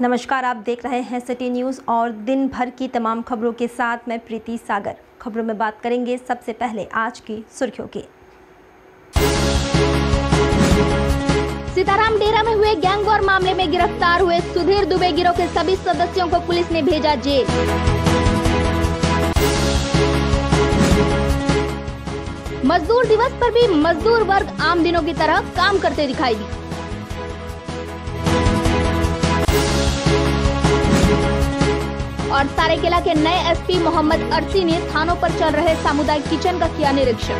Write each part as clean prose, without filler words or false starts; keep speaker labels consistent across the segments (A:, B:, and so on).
A: नमस्कार, आप देख रहे हैं सिटी न्यूज़ और दिन भर की तमाम खबरों के साथ मैं प्रीति सागर। खबरों में बात करेंगे सबसे पहले आज की सुर्खियों की।
B: सीताराम डेरा में हुए गैंग वॉर मामले में गिरफ्तार हुए सुधीर दुबे गिरोह के सभी सदस्यों को पुलिस ने भेजा जेल। मजदूर दिवस पर भी मजदूर वर्ग आम दिनों की तरह काम करते दिखाई दी। और सारेकेला के नए एसपी मोहम्मद अरसी ने थानों पर चल रहे सामुदायिक किचन का किया निरीक्षण।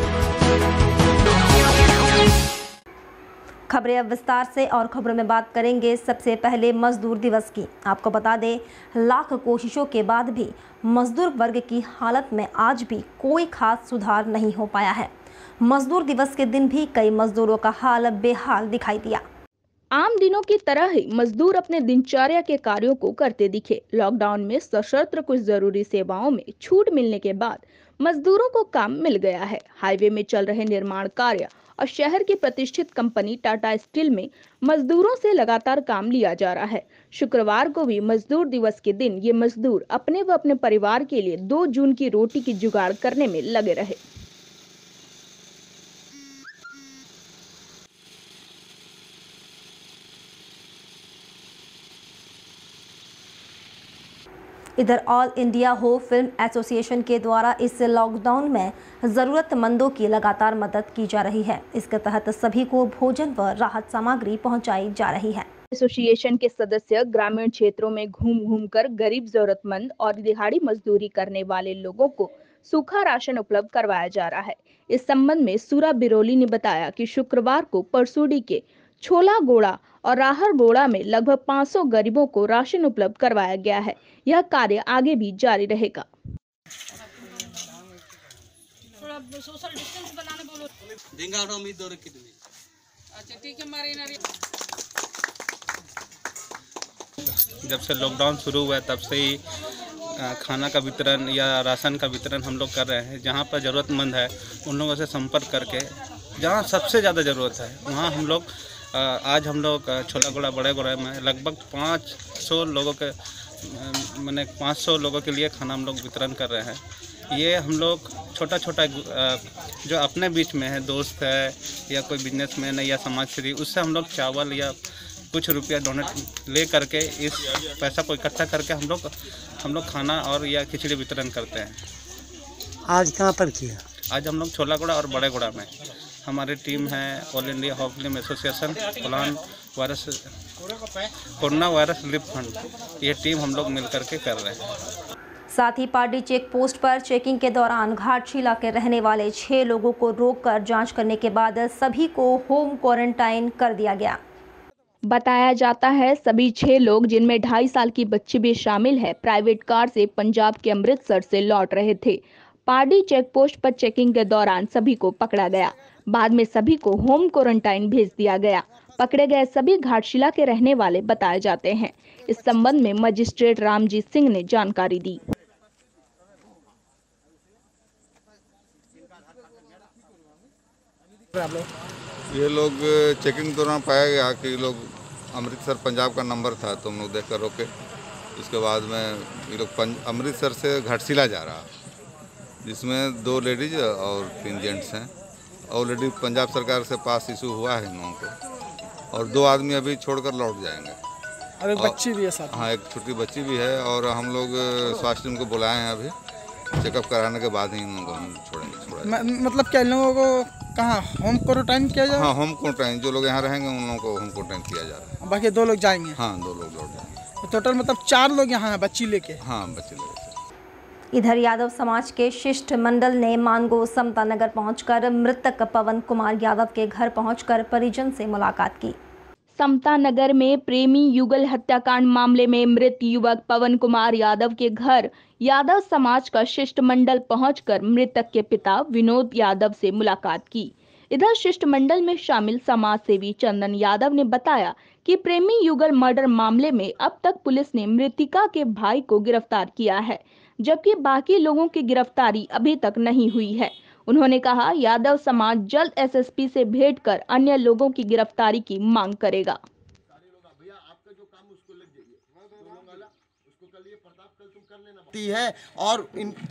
A: खबरें अब विस्तार से और खबरों में बात करेंगे सबसे पहले मजदूर दिवस की। आपको बता दें, लाख कोशिशों के बाद भी मजदूर वर्ग की हालत में आज भी कोई खास सुधार नहीं हो पाया है। मजदूर दिवस के दिन भी कई मजदूरों का हाल बेहाल दिखाई दिया।
B: आम दिनों की तरह ही मजदूर अपने दिनचर्या के कार्यों को करते दिखे। लॉकडाउन में सशर्त कुछ जरूरी सेवाओं में छूट मिलने के बाद मजदूरों को काम मिल गया है। हाईवे में चल रहे निर्माण कार्य और शहर की प्रतिष्ठित कंपनी टाटा स्टील में मजदूरों से लगातार काम लिया जा रहा है। शुक्रवार को भी मजदूर दिवस के दिन ये मजदूर अपने व अपने परिवार के लिए 2 जून की रोटी की जुगाड़ करने में लगे रहे।
A: इधर ऑल इंडिया हो फिल्म एसोसिएशन के द्वारा इस लॉकडाउन में ज़रूरतमंदों की लगातार मदद की जा रही है। इसके तहत सभी को भोजन व राहत सामग्री पहुंचाई जा रही है।
B: एसोसिएशन के सदस्य ग्रामीण क्षेत्रों में घूम कर गरीब, जरूरतमंद और दिहाड़ी मजदूरी करने वाले लोगों को सूखा राशन उपलब्ध करवाया जा रहा है। इस संबंध में सूरा बिरोली ने बताया कि शुक्रवार को परसूडी के छोला गोड़ा और राहर गोड़ा में लगभग 500 गरीबों को राशन उपलब्ध करवाया गया है। यह कार्य आगे भी जारी रहेगा।
C: थोड़ा सोशल डिस्टेंस बनाने बोलो। अच्छा ठीक है।
D: जब से लॉकडाउन शुरू हुआ है तब से ही खाना का वितरण या राशन का वितरण हम लोग कर रहे हैं। जहाँ पर ज़रूरतमंद है उन लोगों से संपर्क करके, जहाँ सबसे ज़्यादा ज़रूरत है वहाँ हम लोग आज हम लोग छोला गोड़ा बड़े गोड़ा में लगभग 500 लोगों के 500 लोगों के लिए खाना हम लोग वितरण कर रहे हैं। ये हम लोग छोटा छोटा जो अपने बीच में है, दोस्त है या कोई बिजनेसमैन है या समाज सेवी, उससे हम लोग चावल या कुछ रुपया डोनेट ले करके इस पैसा को इकट्ठा करके हम लोग खाना और या खिचड़ी वितरण करते हैं।
E: आज कहाँ पर किया?
D: आज हम लोग छोला गोड़ा और बड़े गोड़ा में हमारी टीम है ऑल इंडिया हो film association corona virus relief fund, ये टीम हम लोग मिल करके कर रहे हैं।
A: साथ ही पार्टी चेक पोस्ट पर चेकिंग के दौरान घाटशिला के रहने वाले 6 लोगों को रोककर जांच करने के बाद सभी को होम क्वारंटाइन कर दिया गया।
B: बताया जाता है सभी 6 लोग, जिनमें 2.5 साल की बच्ची भी शामिल है, प्राइवेट कार से पंजाब के अमृतसर से लौट रहे थे। पार्टी चेक पोस्ट पर चेकिंग के दौरान सभी को पकड़ा गया। बाद में सभी को होम क्वारंटाइन भेज दिया गया। पकड़े गए सभी घाटशिला के रहने वाले बताए जाते हैं। इस संबंध में मजिस्ट्रेट रामजीत सिंह ने जानकारी दी।
F: ये लोग चेकिंग दौरान पाया गया कि लोग अमृतसर पंजाब का नंबर था, तो हम लोग देख कर रोके। इसके बाद में ये लोग अमृतसर से घाटशिला जा रहा, जिसमें 2 लेडीज और 3 जेंट्स हैं। ऑलरेडी पंजाब सरकार से पास इशू हुआ है इन लोगों को, और 2 आदमी अभी छोड़कर लौट जाएंगे।
E: और एक बच्ची भी है साथ।
F: हाँ, एक छोटी बच्ची भी है। और हम लोग स्वास्थ्य टीम को बुलाए हैं, अभी चेकअप कराने के बाद ही इन लोगों को हम छोड़ेंगे।
E: मतलब क्या इन लोगों को कहाँ होम क्वारंटाइन किया जाए?
F: हाँ, होम क्वारंटाइन, जो लोग यहाँ रहेंगे उन लोगों को होम क्वारंटाइन किया जा रहा है।
E: बाकी 2 लोग जाएंगे?
F: हाँ, 2 लोग लौट जाएंगे।
E: टोटल मतलब 4 लोग यहाँ हैं बच्ची लेके?
F: हाँ, बच्चे लेके।
A: इधर यादव समाज के शिष्टमंडल ने मानगो समता नगर पहुंचकर मृतक पवन कुमार यादव के घर पहुंचकर परिजन से मुलाकात की।
B: समता नगर में प्रेमी युगल हत्याकांड मामले में मृत युवक पवन कुमार यादव के घर यादव समाज का शिष्टमंडल पहुंचकर मृतक के पिता विनोद यादव से मुलाकात की। इधर शिष्टमंडल में शामिल समाज सेवी चंदन यादव ने बताया कि प्रेमी युगल मर्डर मामले में अब तक पुलिस ने मृतिका के भाई को गिरफ्तार किया है, जबकि बाकी लोगों की गिरफ्तारी अभी तक नहीं हुई है। उन्होंने कहा यादव समाज जल्द एसएसपी से भेंट कर अन्य लोगों की गिरफ्तारी की मांग करेगा।
G: है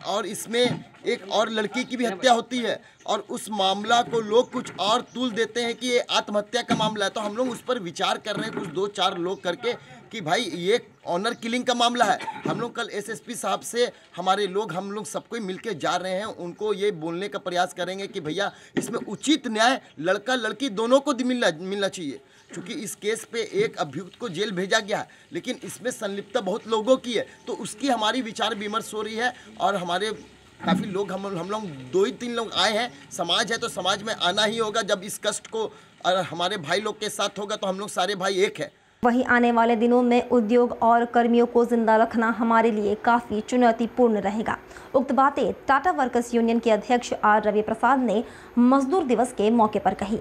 G: और इसमें एक और लड़की की भी हत्या होती है और उस मामला को लोग कुछ और तूल देते हैं कि ये आत्महत्या का मामला है। तो हम लोग उस पर विचार कर रहे हैं कुछ 2-4 लोग करके कि भाई ये ऑनर किलिंग का मामला है। हम लोग कल एसएसपी साहब से हम लोग सबको मिलके जा रहे हैं, उनको ये बोलने का प्रयास करेंगे कि भैया इसमें उचित न्याय लड़का लड़की दोनों को मिलना चाहिए। क्योंकि इस केस पे एक अभियुक्त को जेल भेजा गया है, लेकिन इसमें संलिप्तता बहुत लोगों की है, तो उसकी हमारी विचार विमर्श हो रही है। और हमारे काफ़ी लोग हम लोग 2-3 लोग आए हैं। समाज है तो समाज में आना ही होगा। जब इस कष्ट को हमारे भाई लोग के साथ होगा तो हम लोग सारे भाई एक है।
A: वहीं आने वाले दिनों में उद्योग और कर्मियों को जिंदा रखना हमारे लिए काफ़ी चुनौतीपूर्ण रहेगा। उक्त बातें टाटा वर्कर्स यूनियन के अध्यक्ष आर रवि प्रसाद ने मजदूर दिवस के मौके पर कही।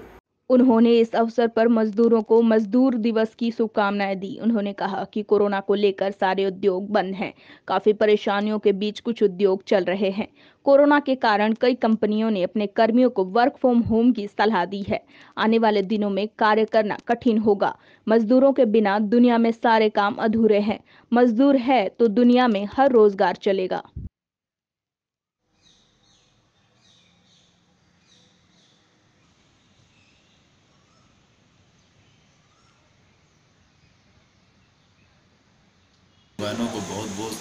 B: उन्होंने इस अवसर पर मजदूरों को मजदूर दिवस की शुभकामनाएं दी। उन्होंने कहा कि कोरोना को लेकर सारे उद्योग बंद हैं। काफी परेशानियों के बीच कुछ उद्योग चल रहे हैं। कोरोना के कारण कई कंपनियों ने अपने कर्मियों को वर्क फ्रॉम होम की सलाह दी है। आने वाले दिनों में कार्य करना कठिन होगा। मजदूरों के बिना दुनिया में सारे काम अधूरे हैं। मजदूर है तो दुनिया में हर रोजगार चलेगा।
H: बहनों को बहुत बहुत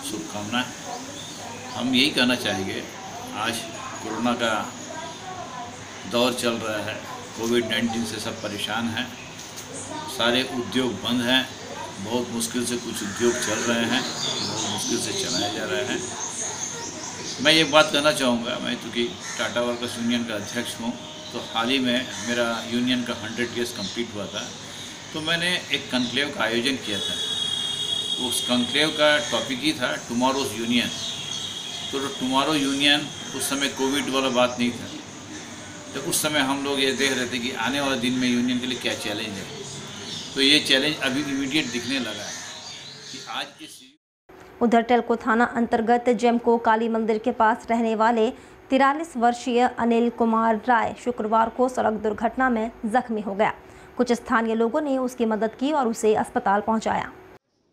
H: शुभकामनाएं। हम यही कहना चाहेंगे, आज कोरोना का दौर चल रहा है, कोविड-19 से सब परेशान हैं, सारे उद्योग बंद हैं, बहुत मुश्किल से कुछ उद्योग चल रहे हैं, बहुत मुश्किल से चलाए जा रहे हैं। मैं एक बात कहना चाहूँगा, मैं चूँकि टाटा वर्कर्स यूनियन का अध्यक्ष हूँ, तो हाल ही में मेरा यूनियन का 100 ईयर्स कंप्लीट हुआ था, तो मैंने एक कॉन्क्लेव का आयोजन किया था। उस कॉन्क्लेव का टॉपिक ही था टुमारोज यूनियन। तो टुमारो यूनियन उस समय कोविड वाला बात नहीं था, तो उस समय हम लोग ये देख रहे थे कि आने वाले दिन में यूनियन के लिए क्या चैलेंज है। तो ये चैलेंज अभी इमीडिएट दिखने लगा है कि आज इस
A: उधर टेल्को थाना अंतर्गत जेमको काली मंदिर के पास रहने वाले 43 वर्षीय अनिल कुमार राय शुक्रवार को सड़क दुर्घटना में जख्मी हो गया। कुछ स्थानीय लोगों ने उसकी मदद की और उसे अस्पताल पहुंचाया।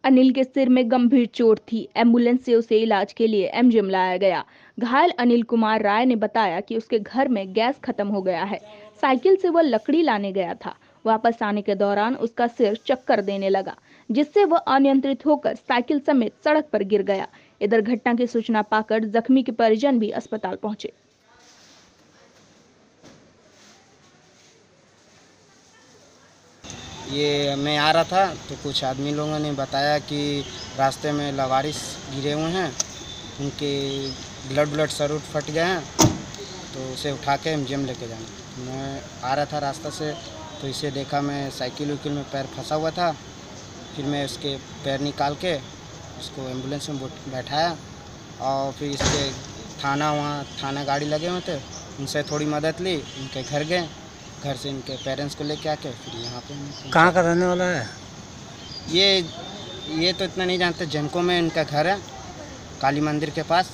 B: अनिल के सिर में गंभीर चोट थी। एम्बुलेंस से उसे इलाज के लिए एमजीएम लाया गया। घायल अनिल कुमार राय ने बताया कि उसके घर में गैस खत्म हो गया है। साइकिल से वह लकड़ी लाने गया था। वापस आने के दौरान उसका सिर चक्कर देने लगा, जिससे वह अनियंत्रित होकर साइकिल समेत सड़क पर गिर गया। इधर घटना की सूचना पाकर जख्मी के परिजन भी अस्पताल पहुंचे।
I: ये मैं आ रहा था तो कुछ आदमी लोगों ने बताया कि रास्ते में लवारिस गिरे हुए हैं, उनके ब्लड सरूट फट गए हैं, तो उसे उठा के एमजीएम लेके जाना। मैं आ रहा था रास्ता से, तो इसे देखा, मैं साइकिल में पैर फंसा हुआ था। फिर मैं उसके पैर निकाल के उसको एम्बुलेंस में बैठाया और फिर इसके थाना गाड़ी लगे हुए थे, उनसे थोड़ी मदद ली। उनके घर गए, घर से इनके पेरेंट्स को लेके आके फिर यहाँ पे।
E: कहाँ का रहने वाला है
I: ये तो इतना नहीं जानते। जेमको में इनका घर है, काली मंदिर के पास।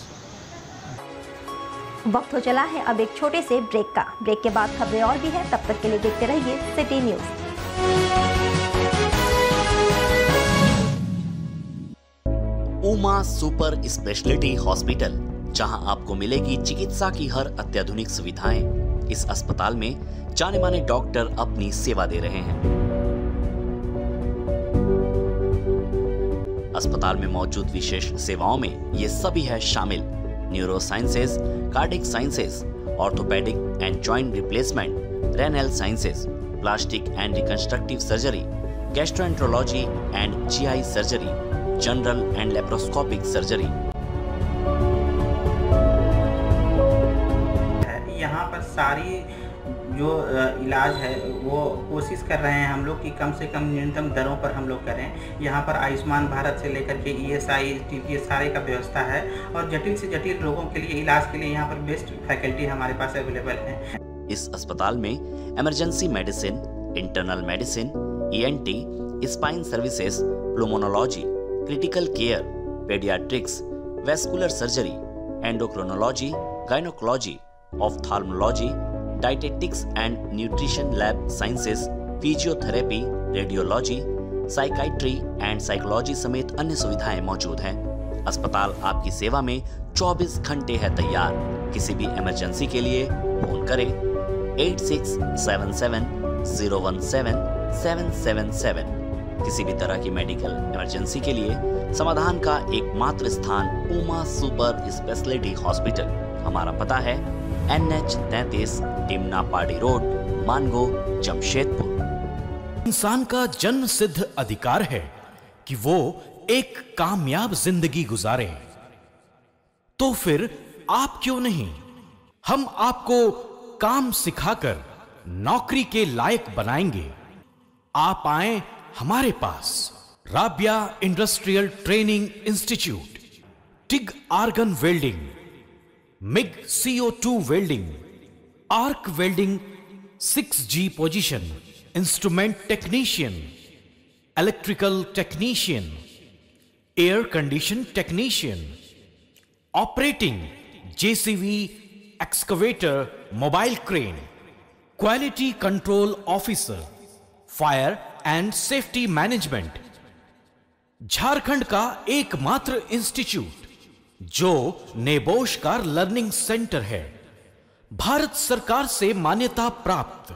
A: वक्त हो चला है अब एक छोटे से ब्रेक का। ब्रेक के बाद खबरें और भी है, तब तक के लिए देखते रहिए city news.
J: Uma super speciality hospital, जहां आपको मिलेगी चिकित्सा की हर अत्याधुनिक सुविधाएं। इस अस्पताल में जाने माने डॉक्टर अपनी सेवा दे रहे हैं। अस्पताल में मौजूद विशेष सेवाओं में ये सभी है शामिल: neuro sciences, cardiac sciences, orthopaedic and joint replacement, renal sciences, plastic and reconstructive surgery, gastroenterology and GI surgery, general and laparoscopic surgery.
K: यहाँ पर सारी जो इलाज है वो कोशिश कर रहे हैं हम लोग कि कम से कम न्यूनतम दरों पर हम लोग करें। यहाँ पर आयुष्मान भारत से लेकर के ईएसआई, टीपीएस सारे का व्यवस्था है और जटिल से जटिल रोगों के लिए इलाज के लिए यहाँ पर बेस्ट फैकल्टी हमारे पास अवेलेबल है।
J: इस अस्पताल में emergency medicine, internal medicine, ENT, spine services, pulmonology, critical care, paediatrics, vascular surgery, endocrinology, gynaecology, ophthalmology, dietetics and nutrition lab sciences, physiotherapy, radiology, psychiatry and psychology समेत अन्य सुविधाएं मौजूद हैं। अस्पताल आपकी सेवा में 24 घंटे है तैयार। किसी भी इमरजेंसी के लिए फोन करें 8677017777। किसी भी तरह की मेडिकल इमरजेंसी के लिए समाधान का एकमात्र स्थान उमा सुपर स्पेशलिटी हॉस्पिटल। हमारा पता है NH 33 टिमना पार्टी रोड, मानगो, जमशेदपुर।
L: इंसान का जन्म सिद्ध अधिकार है कि वो एक कामयाब जिंदगी गुजारे। तो फिर आप क्यों नहीं? हम आपको काम सिखाकर नौकरी के लायक बनाएंगे। आप आए हमारे पास। Rabia industrial training institute, TIG argon welding, MIG CO2 welding, arc welding 6G position, instrument technician, electrical technician, air condition technician, operating JCV, excavator, mobile crane, quality control officer, fire and safety management. Jharkhand का एकमात्र institute जो नेबोश का learning centre है, भारत सरकार से मान्यता प्राप्त,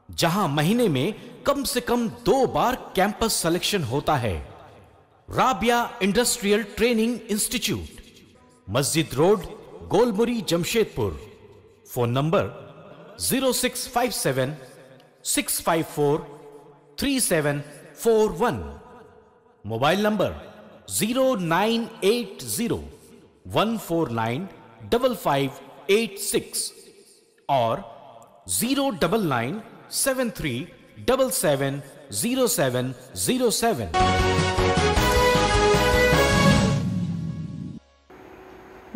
L: जहां महीने में कम से कम 2 बार कैंपस सिलेक्शन होता है। राबिया इंडस्ट्रियल ट्रेनिंग इंस्टीट्यूट, मस्जिद road, Golmuri, Jamshedpur. Phone number 0657 654 3741। Mobile number 0980 149 5586 और 099 73 77 0707।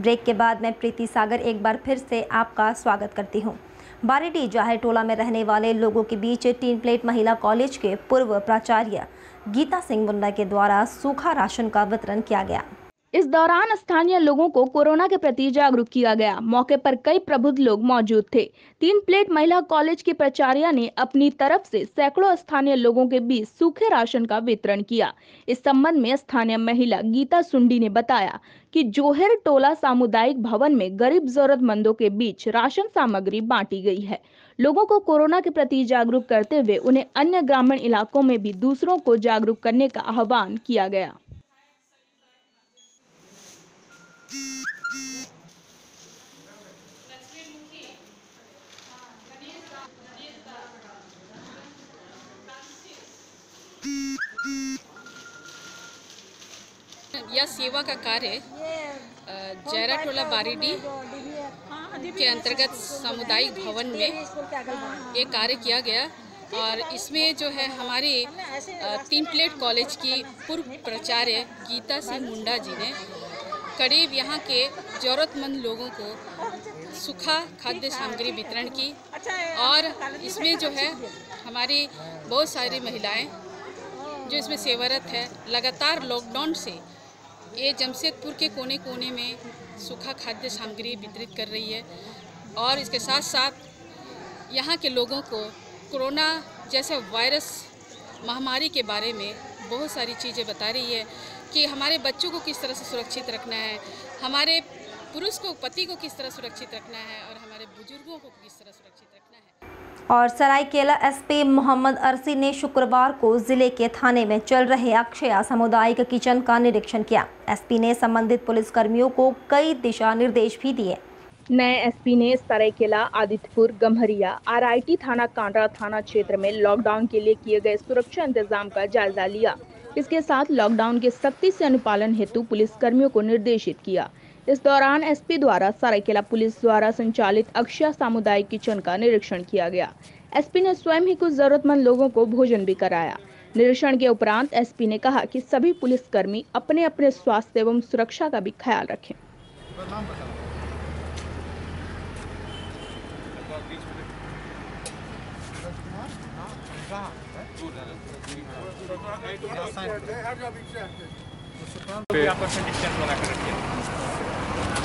A: ब्रेक के बाद मैं प्रीति सागर एक बार फिर से आपका स्वागत करती हूं। बारीडीह जाहिर टोला में रहने वाले लोगों के बीच टीन प्लेट महिला कॉलेज के पूर्व प्राचार्य गीता सिंह मुंडा के द्वारा सूखा राशन का वितरण किया गया।
B: इस दौरान स्थानीय लोगों को कोरोना के प्रति जागरूक किया गया। मौके पर कई प्रबुद्ध लोग मौजूद थे। तीन प्लेट महिला कॉलेज की प्राचार्य ने अपनी तरफ से सैकड़ों स्थानीय लोगों के बीच सूखे राशन का वितरण किया। इस संबंध में स्थानीय महिला गीता सुंडी ने बताया कि जोहर टोला सामुदायिक भवन में गरीब जरूरतमंदों के बीच राशन सामग्री बांटी गई है। लोगों को कोरोना के प्रति जागरूक करते हुए उन्हें अन्य ग्रामीण इलाकों में भी दूसरों को जागरूक करने का आह्वान किया गया।
C: यह सेवा का कार्य जयरा टोला बारीडीह के अंतर्गत सामुदायिक भवन में ये कार्य किया गया और इसमें जो है हमारी तीन प्लेट कॉलेज की पूर्व प्राचार्य गीता सिंह मुंडा जी ने करीब यहाँ के ज़रूरतमंद लोगों को सूखा खाद्य सामग्री वितरण की और इसमें जो है हमारी बहुत सारी महिलाएं जो इसमें सेवारत है। लगातार लॉकडाउन से ये जमशेदपुर के कोने कोने में सूखा खाद्य सामग्री वितरित कर रही है और इसके साथ साथ यहाँ के लोगों को कोरोना जैसे वायरस महामारी के बारे में बहुत सारी चीज़ें बता रही है कि हमारे बच्चों को किस तरह से सुरक्षित रखना है, हमारे पुरुष को पति को किस तरह सुरक्षित रखना है और हमारे बुजुर्गों को किस तरह सुरक्षित रखना है।
A: और सरायकेला एसपी मोहम्मद अरसी ने शुक्रवार को जिले के थाने में चल रहे अक्षया सामुदायिक किचन का निरीक्षण किया। एसपी ने संबंधित पुलिसकर्मियों को कई दिशा निर्देश भी दिए।
B: नए एसपी ने सरायकेला, आदित्यपुर, गम्हरिया, RIT थाना, कांडरा थाना क्षेत्र में लॉकडाउन के लिए किए गए सुरक्षा इंतजाम का जायजा लिया। इसके साथ लॉकडाउन के सख्ती से अनुपालन हेतु पुलिसकर्मियों को निर्देशित किया। इस दौरान एसपी द्वारा सरायकेला पुलिस द्वारा संचालित अक्षया सामुदायिक किचन का निरीक्षण किया गया। एसपी ने स्वयं ही कुछ जरूरतमंद लोगों को भोजन भी कराया। निरीक्षण के उपरांत एसपी ने कहा कि सभी पुलिसकर्मी अपने अपने स्वास्थ्य एवं सुरक्षा का भी ख्याल रखें।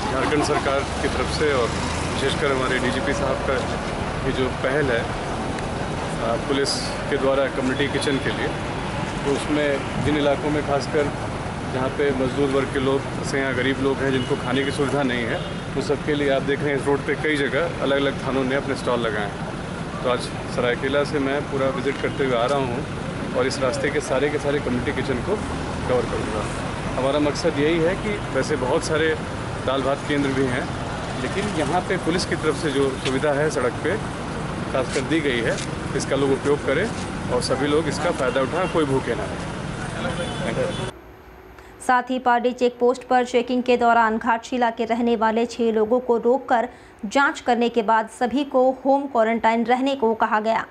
M: झारखंड सरकार की तरफ से और विशेषकर हमारे DGP साहब का ये जो पहल है पुलिस के द्वारा कम्युनिटी किचन के लिए, तो उसमें जिन इलाकों में खासकर जहाँ पे मजदूर वर्ग के लोग से यहाँ गरीब लोग हैं जिनको खाने की सुविधा नहीं है, तो सबके लिए आप देख रहे हैं इस रोड पे कई जगह अलग अलग थानों ने अपने स्टॉल लगाए हैं। तो आज सरायकेला से मैं पूरा विजिट करते हुए आ रहा हूँ और इस रास्ते के सारे कम्युनिटी किचन को कवर करूँगा। हमारा मकसद यही है कि वैसे बहुत सारे दाल भात केंद्र भी हैं, लेकिन यहाँ पे पुलिस की तरफ से जो सुविधा है सड़क पे खासकर दी गई है, इसका लोग उपयोग करें और सभी लोग इसका फ़ायदा उठाएं, कोई भूखे ना रहे।
A: साथ ही पार्डी चेक पोस्ट पर चेकिंग के दौरान घाटशिला के रहने वाले 6 लोगों को रोककर जांच करने के बाद सभी को होम क्वारंटाइन रहने को कहा गया।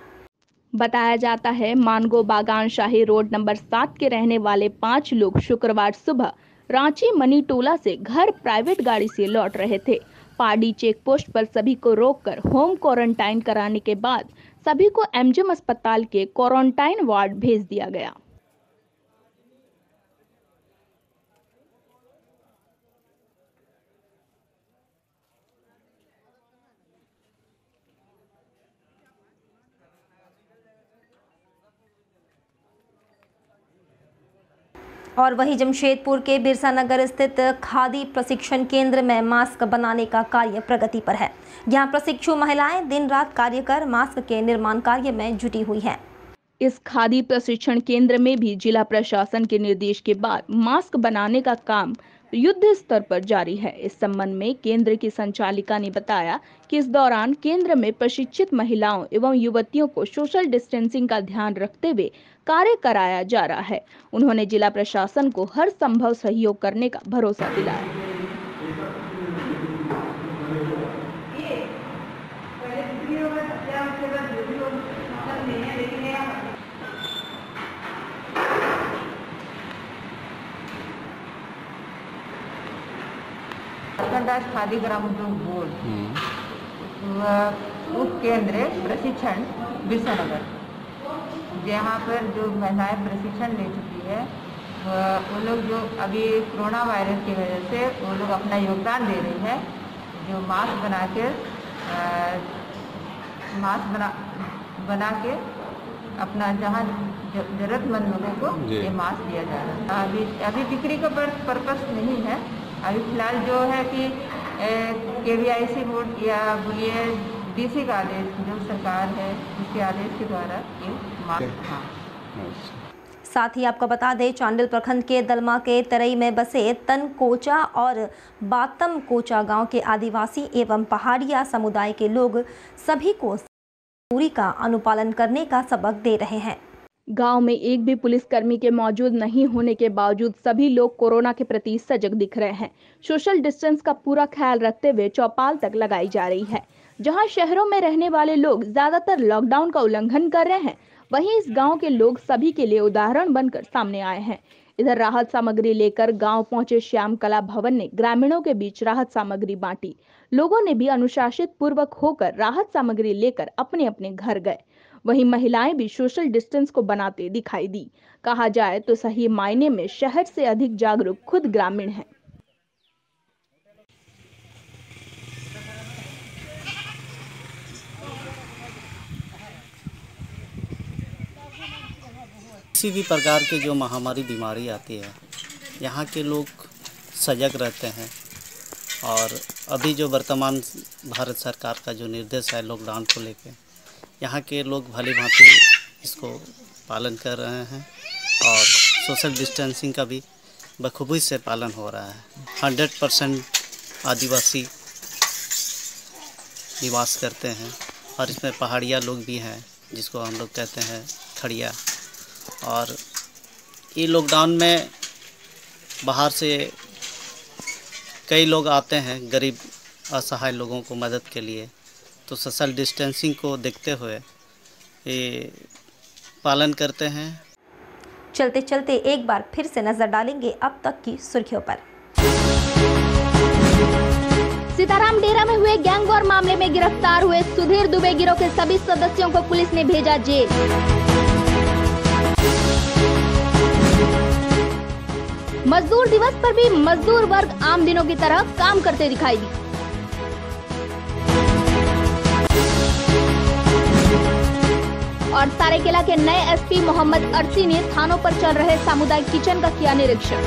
B: बताया जाता है मानगो बागान शाही रोड नंबर 7 के रहने वाले 5 लोग शुक्रवार सुबह रांची मनीटोला से घर प्राइवेट गाड़ी से लौट रहे थे। पार्डी चेक पोस्ट पर सभी को रोककर होम क्वारंटाइन कराने के बाद सभी को एमजीएम अस्पताल के क्वारंटाइन वार्ड भेज दिया गया।
A: और वहीं जमशेदपुर के बिरसा नगर स्थित खादी प्रशिक्षण केंद्र में मास्क बनाने का कार्य प्रगति पर है। यहां प्रशिक्षु महिलाएं दिन रात कार्य कर मास्क के निर्माण कार्य में जुटी हुई हैं।
B: इस खादी प्रशिक्षण केंद्र में भी जिला प्रशासन के निर्देश के बाद मास्क बनाने का काम युद्ध स्तर पर जारी है। इस संबंध में केंद्र की संचालिका ने बताया कि इस दौरान केंद्र में प्रशिक्षित महिलाओं एवं युवतियों को सोशल डिस्टेंसिंग का ध्यान रखते हुए कार्य कराया जा रहा है। उन्होंने जिला प्रशासन को हर संभव सहयोग करने का भरोसा दिलाया।
N: खादी ग्रामोद्योग बोर्ड उप केंद्र प्रशिक्षण बिरसा नगर, जहाँ पर जो महिलाएं प्रशिक्षण ले चुकी है वो लोग जो अभी कोरोना वायरस की वजह से वो लोग अपना योगदान दे रही है। जो मास्क बना के अपना जहाँ जरूरतमंद लोगों को ये मास्क दिया जा रहा है। अभी बिक्री का पर्पस नहीं है। अभी फिलहाल जो है कि KVIC बोर्ड या बोलिए DC का आदेश जो सरकार है उसके आदेश के द्वारा ये मास्क।
A: साथ ही आपको बता दें, चांडिल प्रखंड के दलमा के तरई में बसे तन कोचा और बातम कोचा गांव के आदिवासी एवं पहाड़िया समुदाय के लोग सभी को दूरी का अनुपालन करने का सबक दे रहे हैं।
B: गांव में एक भी पुलिसकर्मी के मौजूद नहीं होने के बावजूद सभी लोग कोरोना के प्रति सजग दिख रहे हैं। सोशल डिस्टेंस का पूरा ख्याल रखते हुए चौपाल तक लगाई जा रही है। जहां शहरों में रहने वाले लोग ज्यादातर लॉकडाउन का उल्लंघन कर रहे हैं, वहीं इस गांव के लोग सभी के लिए उदाहरण बनकर सामने आए हैं। इधर राहत सामग्री लेकर गांव पहुंचे श्याम कला भवन ने ग्रामीणों के बीच राहत सामग्री बांटी। लोगों ने भी अनुशासित पूर्वक होकर राहत सामग्री लेकर अपने अपने घर गए। वहीं महिलाएं भी सोशल डिस्टेंस को बनाते दिखाई दी। कहा जाए तो सही मायने में शहर से अधिक जागरूक खुद ग्रामीण हैं।
O: किसी भी प्रकार की जो महामारी बीमारी आती है, यहाँ के लोग सजग रहते हैं। और अभी जो वर्तमान भारत सरकार का जो निर्देश है लॉकडाउन को लेकर, यहाँ के लोग भली भांति इसको पालन कर रहे हैं और सोशल डिस्टेंसिंग का भी बखूबी से पालन हो रहा है। 100% आदिवासी निवास करते हैं और इसमें पहाड़िया लोग भी हैं जिसको हम लोग कहते हैं खड़िया। और ये लॉकडाउन में बाहर से कई लोग आते हैं गरीब असहाय लोगों को मदद के लिए, तो सोशल डिस्टेंसिंग को देखते हुए ये पालन करते हैं।
A: चलते चलते एक बार फिर से नजर डालेंगे अब तक की सुर्खियों पर।
B: सीताराम डेरा में हुए गैंग वॉर मामले में गिरफ्तार हुए सुधीर दुबे गिरोह के सभी सदस्यों को पुलिस ने भेजा जेल। मजदूर दिवस पर भी मजदूर वर्ग आम दिनों की तरह काम करते दिखाई दी। और और सारायकेला के नए एसपी मोहम्मद अरसी ने थानों पर चल रहे सामुदायिक किचन का किया निरीक्षण।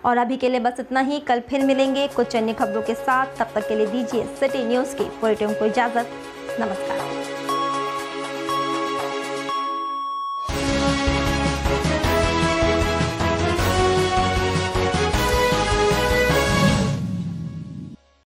A: और अभी के लिए बस इतना ही। कल फिर मिलेंगे कुछ अन्य खबरों के साथ। तब तक के लिए दीजिए सिटी न्यूज़ की पूरी टीम को इजाजत। नमस्कार।